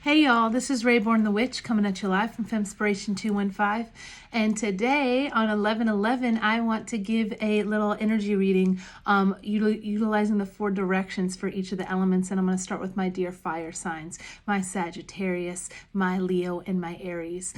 Hey y'all, this is Rayborn the Witch coming at you live from Femspiration 215. And today on 11/11, I want to give a little energy reading utilizing the 4 directions for each of the elements. And I'm going to start with my dear fire signs, my Sagittarius, my Leo, and my Aries.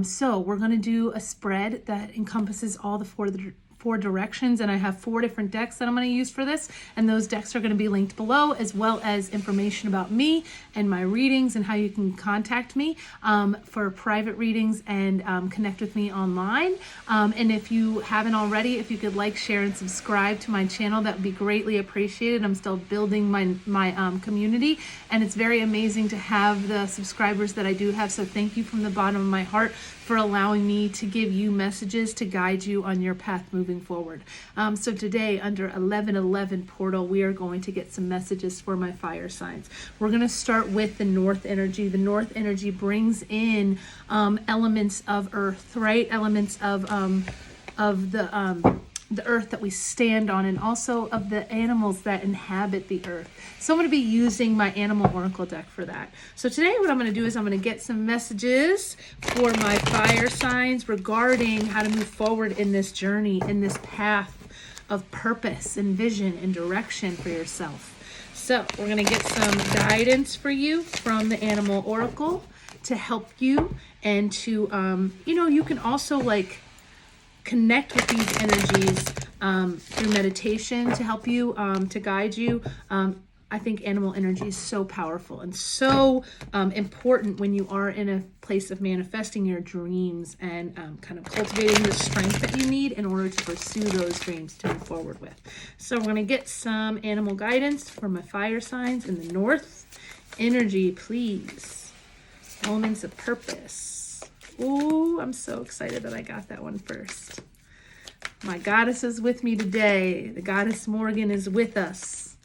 So we're going to do a spread that encompasses all the four directions, and I have 4 different decks that I'm going to use for this, and those decks are going to be linked below, as well as information about me and my readings and how you can contact me for private readings and connect with me online. And if you haven't already, if you could like, share, and subscribe to my channel, that would be greatly appreciated. I'm still building my community, and it's very amazing to have the subscribers that I do have, so thank you from the bottom of my heart for allowing me to give you messages to guide you on your path moving forward. So today, under 11/11 portal, we are going to get some messages for my fire signs. We're going to start with the North energy. The North energy brings in elements of Earth, right? Elements of the earth that we stand on, and also of the animals that inhabit the earth. So I'm going to be using my animal oracle deck for that. So today what I'm going to do is I'm going to get some messages for my fire signs regarding how to move forward in this journey, in this path of purpose and vision and direction for yourself. So we're going to get some guidance for you from the animal oracle to help you, and to you can also connect with these energies through meditation to help you, to guide you. I think animal energy is so powerful and so important when you are in a place of manifesting your dreams and kind of cultivating the strength that you need in order to pursue those dreams to move forward with. So we're going to get some animal guidance for my fire signs in the North energy, please. Elements of purpose. Ooh, I'm so excited that I got that one first. My goddess is with me today. The goddess Morgan is with us.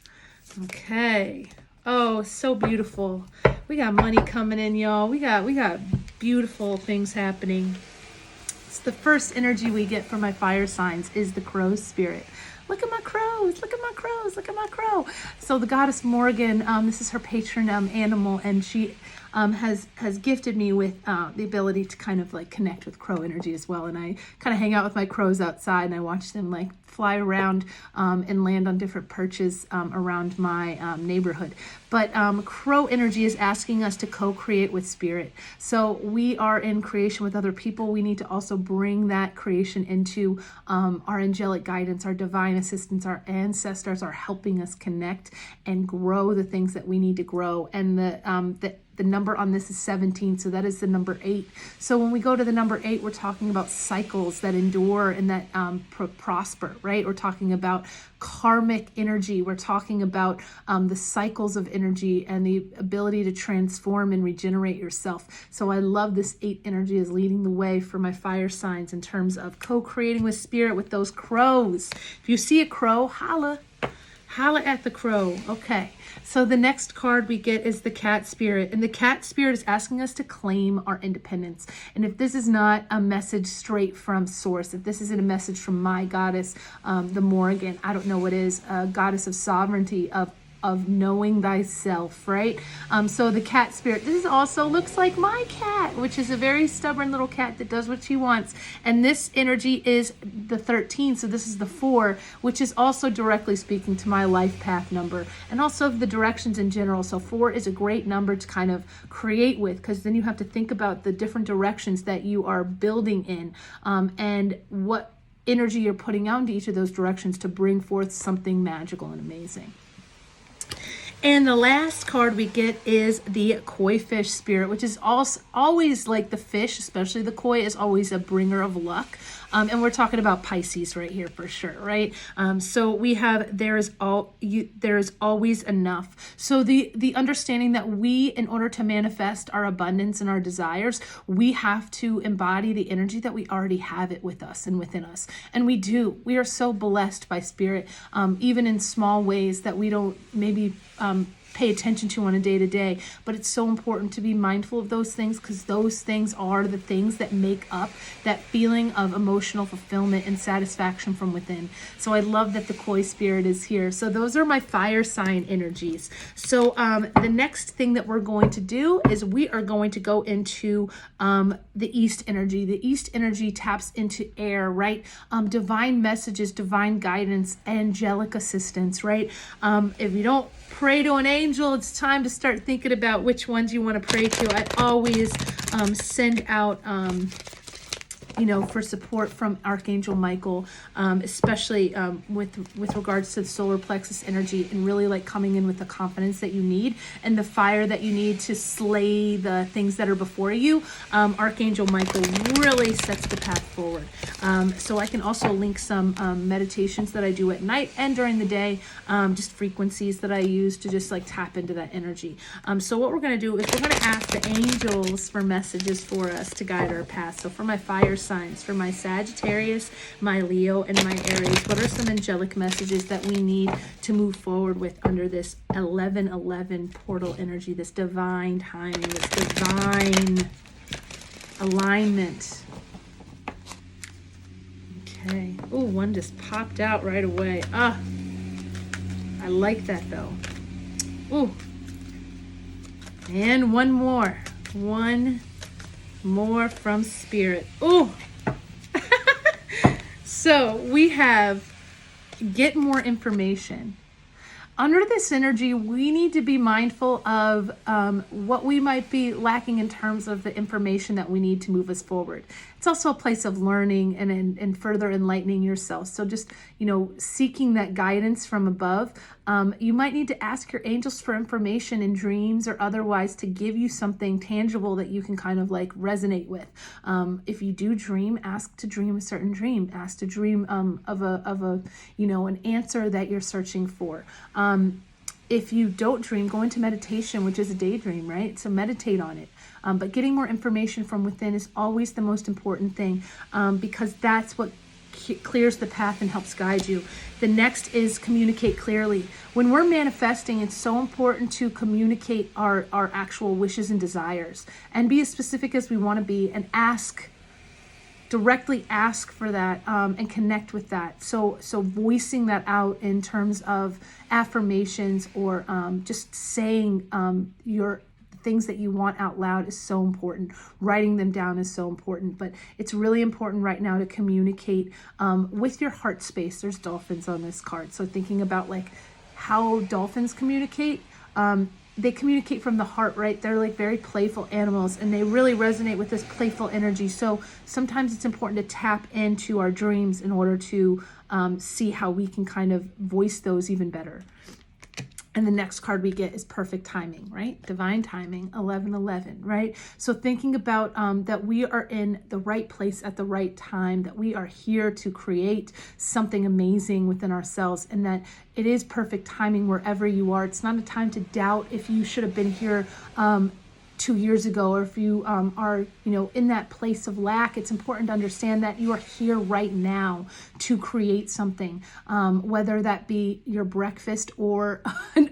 Okay. Oh, so beautiful. We got money coming in, y'all. We got beautiful things happening. It's the first energy we get from my fire signs is the crow spirit. Look at my crows, look at my crows, look at my crow. So the goddess Morgan, this is her patron animal, and she has gifted me with the ability to kind of connect with crow energy as well. And I kind of hang out with my crows outside, and I watch them fly around and land on different perches around my neighborhood. But crow energy is asking us to co-create with spirit. So we are in creation with other people. We need to also bring that creation into our angelic guidance, our divine assistance. Our ancestors are helping us connect and grow the things that we need to grow. And the number on this is 17, so that is the number 8. So when we go to the number 8, we're talking about cycles that endure and that prosper, right? We're talking about karmic energy. We're talking about the cycles of energy and the ability to transform and regenerate yourself. So I love this 8 energy is leading the way for my fire signs in terms of co-creating with spirit with those crows. If you see a crow, holla at the crow. Okay, so the next card we get is the cat spirit, and the cat spirit is asking us to claim our independence. And if this is not a message straight from source, if this isn't a message from my goddess, the Morgan, I don't know what is, a goddess of sovereignty, of knowing thyself, right? So the cat spirit, this also looks like my cat, which is a very stubborn little cat that does what she wants. And this energy is the 13, so this is the 4, which is also directly speaking to my life path number, and also the directions in general. So 4 is a great number to kind of create with, because then you have to think about the different directions that you are building in, and what energy you're putting out into each of those directions to bring forth something magical and amazing. And the last card we get is the koi fish spirit, which is also always like the fish, especially the koi, is always a bringer of luck. And we're talking about Pisces right here for sure, right? So we have there is always enough. So the understanding that we, in order to manifest our abundance and our desires, we have to embody the energy that we already have it with us and within us. And we do. We are so blessed by spirit, even in small ways that we don't maybe pay attention to on a day-to-day, but it's so important to be mindful of those things, because those things are the things that make up that feeling of emotional fulfillment and satisfaction from within. So I love that the koi spirit is here. So those are my fire sign energies. So the next thing that we're going to do is we are going to go into the east energy. The east energy taps into air, right? Divine messages, divine guidance, angelic assistance, right? If you don't pray to an angel, it's time to start thinking about which ones you want to pray to. I always send out for support from Archangel Michael, especially with regards to the solar plexus energy, and really like coming in with the confidence that you need and the fire that you need to slay the things that are before you. Archangel Michael really sets the path forward. So I can also link some meditations that I do at night and during the day, just frequencies that I use to just like tap into that energy. So what we're going to do is we're going to ask the angels for messages for us to guide our path. So for my fire signs, for my Sagittarius, my Leo, and my Aries, what are some angelic messages that we need to move forward with under this 1111 portal energy, this divine timing, this divine alignment? Okay. Oh, one just popped out right away. I like that though. Oh, and one more. One more from Spirit. Oh, so we have get more information. Under this energy, we need to be mindful of what we might be lacking in terms of the information that we need to move us forward. It's also a place of learning and further enlightening yourself. So just, seeking that guidance from above. You might need to ask your angels for information in dreams or otherwise to give you something tangible that you can kind of like resonate with. If you do dream, ask to dream a certain dream. Ask to dream of a an answer that you're searching for. If you don't dream, go into meditation, which is a daydream, right? So meditate on it. But getting more information from within is always the most important thing, because that's what clears the path and helps guide you. The next is communicate clearly. When we're manifesting, it's so important to communicate our actual wishes and desires and be as specific as we want to be, and directly ask for that, and connect with that. So voicing that out in terms of affirmations or just saying your things that you want out loud is so important. Writing them down is so important, but it's really important right now to communicate with your heart space. There's dolphins on this card, so thinking about like how dolphins communicate. They communicate from the heart, right? They're like very playful animals, and they really resonate with this playful energy. So sometimes it's important to tap into our dreams in order to see how we can kind of voice those even better. And the next card we get is perfect timing, right? Divine timing, 1111, right? So thinking about that we are in the right place at the right time, that we are here to create something amazing within ourselves, and that it is perfect timing wherever you are. It's not a time to doubt if you should have been here 2 years ago, or if you are in that place of lack. It's important to understand that you are here right now to create something, whether that be your breakfast or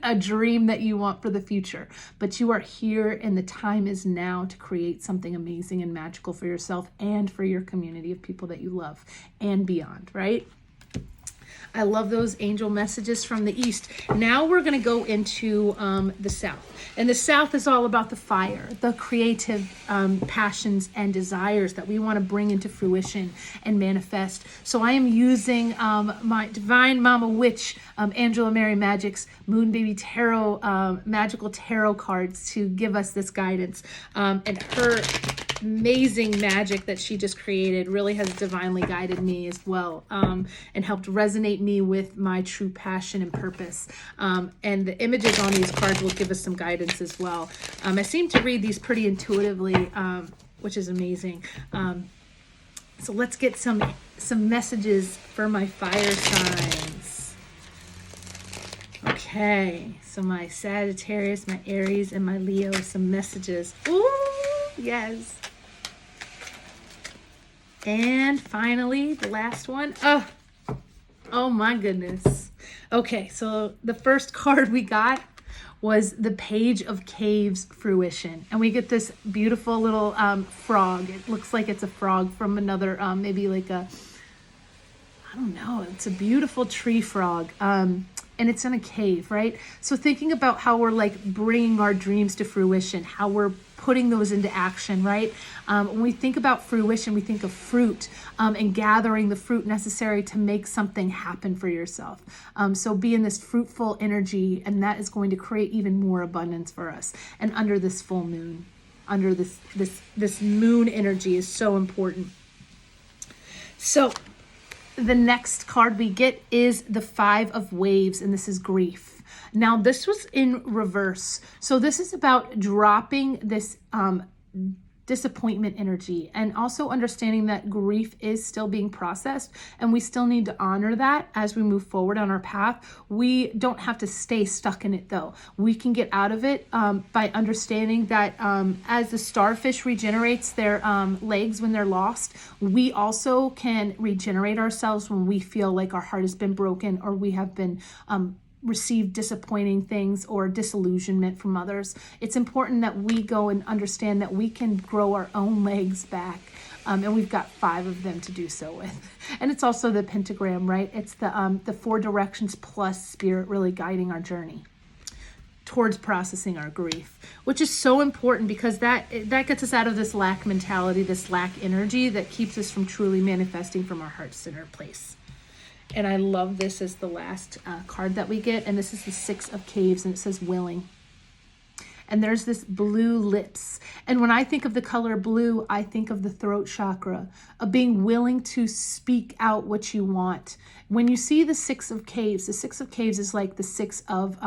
a dream that you want for the future. But you are here, and the time is now to create something amazing and magical for yourself and for your community of people that you love and beyond, right? I love those angel messages from the east. Now we're going to go into the south. And the south is all about the fire, the creative passions and desires that we want to bring into fruition and manifest. So I am using my Divine Mama Witch, Angela Mary Magic's Moon Baby Tarot, magical tarot cards to give us this guidance. And her amazing magic that she just created really has divinely guided me as well, and helped resonate me with my true passion and purpose. And the images on these cards will give us some guidance as well. I seem to read these pretty intuitively, which is amazing. So let's get some messages for my fire signs. Okay, so my Sagittarius, my Aries, and my Leo, some messages. Ooh, yes. And finally, the last one. Oh my goodness. Okay, so the first card we got was the Page of Caves fruition. And we get this beautiful little frog. It looks like it's a frog from another, maybe like a, I don't know, it's a beautiful tree frog. And it's in a cave, right? So thinking about how we're like bringing our dreams to fruition, how we're putting those into action, right? When we think about fruition, we think of fruit and gathering the fruit necessary to make something happen for yourself. So be in this fruitful energy, and that is going to create even more abundance for us. And under this full moon, under this moon energy is so important. So the next card we get is the Five of Waves, and this is grief. Now, this was in reverse. So this is about dropping this disappointment energy, and also understanding that grief is still being processed, and we still need to honor that as we move forward on our path. We don't have to stay stuck in it, though. We can get out of it by understanding that as the starfish regenerates their legs when they're lost, we also can regenerate ourselves when we feel like our heart has been broken, or we have been receive disappointing things or disillusionment from others. It's important that we go and understand that we can grow our own legs back. And we've got 5 of them to do so with. And it's also the pentagram, right? It's the 4 directions plus spirit really guiding our journey towards processing our grief, which is so important because that gets us out of this lack mentality, this lack energy that keeps us from truly manifesting from our heart-centered place. And I love this as the last card that we get. And this is the 6 of Caves, and it says willing. And there's this blue lips. And when I think of the color blue, I think of the throat chakra, of being willing to speak out what you want. When you see the 6 of Caves, the 6 of Caves is like the 6 of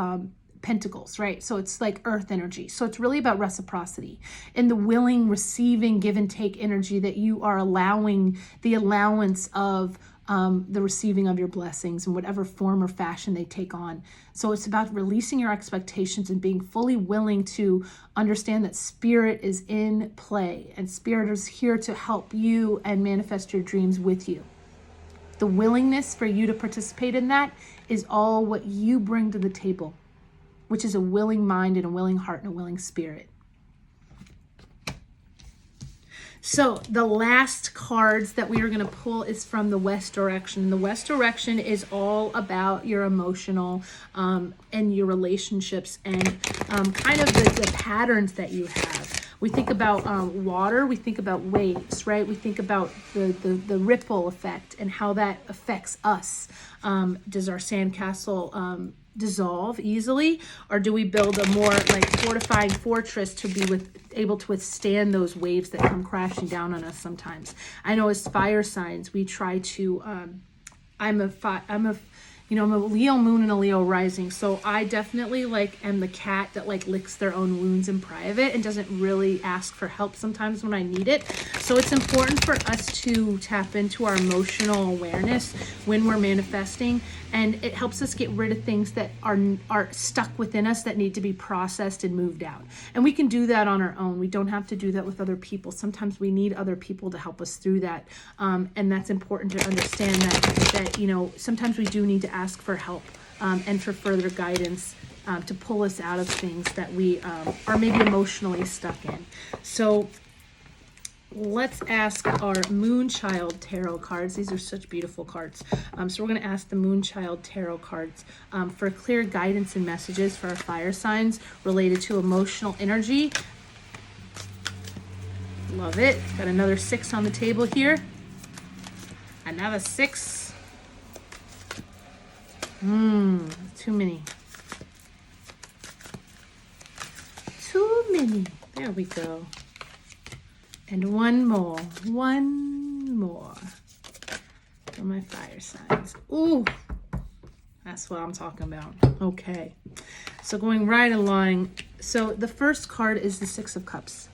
Pentacles, right? So it's like earth energy. So it's really about reciprocity and the willing, receiving, give and take energy that you are allowing, the allowance of the receiving of your blessings in whatever form or fashion they take on. So it's about releasing your expectations and being fully willing to understand that spirit is in play, and spirit is here to help you and manifest your dreams with you. The willingness for you to participate in that is all what you bring to the table, which is a willing mind and a willing heart and a willing spirit. So the last cards that we are going to pull is from the West direction. The West direction is all about your emotional and your relationships and kind of the patterns that you have. We think about water, we think about waves, right? We think about the ripple effect and how that affects us. Does our sandcastle dissolve easily, or do we build a more like fortifying fortress to be able to withstand those waves that come crashing down on us sometimes? I know as fire signs, we try to I'm a Leo moon and a Leo rising, so I definitely am the cat that licks their own wounds in private and doesn't really ask for help sometimes when I need it. So it's important for us to tap into our emotional awareness when we're manifesting, and it helps us get rid of things that are stuck within us that need to be processed and moved out. And we can do that on our own. We don't have to do that with other people. Sometimes we need other people to help us through that, and that's important to understand that sometimes we do need to ask for help and for further guidance to pull us out of things that we are maybe emotionally stuck in. So let's ask our Moonchild Tarot cards. These are such beautiful cards. So we're going to ask the Moonchild Tarot cards for clear guidance and messages for our fire signs related to emotional energy. Love it. Got another 6 on the table here. Another 6. Too many. Too many. There we go. And one more for my fire signs. Ooh, that's what I'm talking about. Okay, so going right along. So the first card is the 6 of Cups.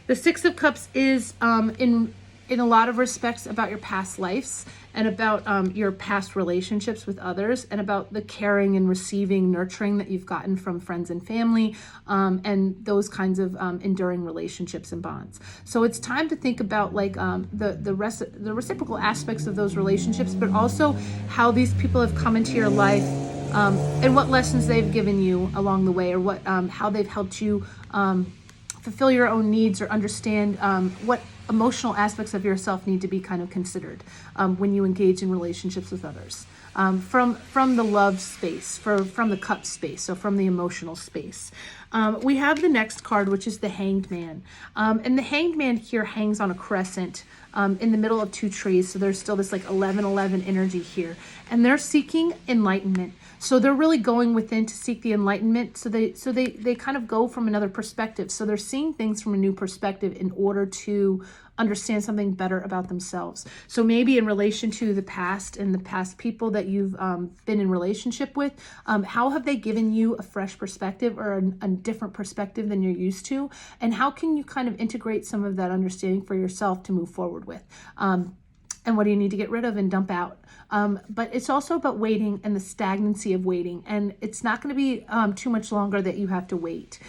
The 6 of Cups is in a lot of respects about your past lives and about your past relationships with others, and about the caring and receiving, nurturing that you've gotten from friends and family, and those kinds of enduring relationships and bonds. So it's time to think about the reciprocal aspects of those relationships, but also how these people have come into your life and what lessons they've given you along the way, or what how they've helped you fulfill your own needs, or understand what emotional aspects of yourself need to be kind of considered when you engage in relationships with others. From the love space, from the cup space, so from the emotional space. We have the next card, which is the Hanged Man. And the Hanged Man here hangs on a crescent in the middle of two trees. So there's still this like 11-11 energy here. And they're seeking enlightenment. So they're really going within to seek the enlightenment. So they kind of go from another perspective. So they're seeing things from a new perspective in order to understand something better about themselves. So maybe in relation to the past and the past people that you've been in relationship with, how have they given you a fresh perspective, or a different perspective than you're used to? And how can you kind of integrate some of that understanding for yourself to move forward with? And what do you need to get rid of and dump out? But it's also about waiting and the stagnancy of waiting. And it's not going to be too much longer that you have to wait,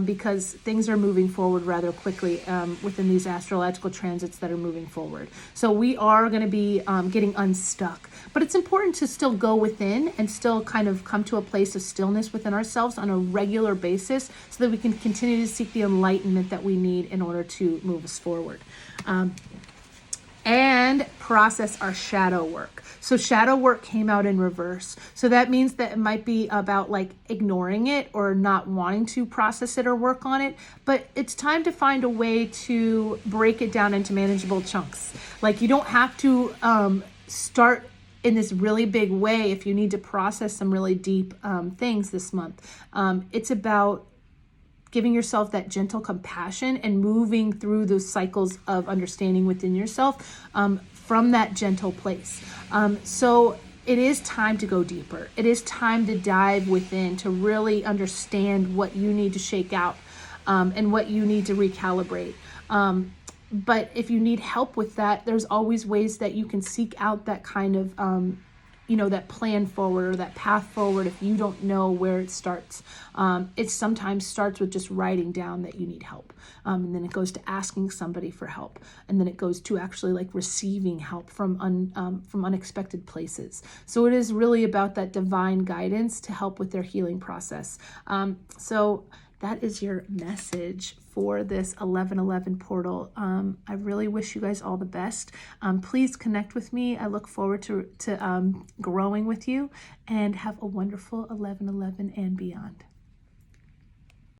because things are moving forward rather quickly within these astrological transits that are moving forward. So we are going to be getting unstuck. But it's important to still go within and still kind of come to a place of stillness within ourselves on a regular basis, so that we can continue to seek the enlightenment that we need in order to move us forward. And process our shadow work. So shadow work came out in reverse. So that means that it might be about like ignoring it, or not wanting to process it or work on it. But it's time to find a way to break it down into manageable chunks. Like, you don't have to start in this really big way if you need to process some really deep things this month. It's about giving yourself that gentle compassion and moving through those cycles of understanding within yourself from that gentle place. So it is time to go deeper. It is time to dive within to really understand what you need to shake out and what you need to recalibrate. But if you need help with that, there's always ways that you can seek out that kind of that plan forward, or that path forward, if you don't know where it starts. It sometimes starts with just writing down that you need help. And then it goes to asking somebody for help. And then it goes to actually like receiving help from unexpected places. So it is really about that divine guidance to help with their healing process. So that is your message for this 11-11 portal. I really wish you guys all the best. Please connect with me. I look forward to growing with you, and have a wonderful 11-11 and beyond.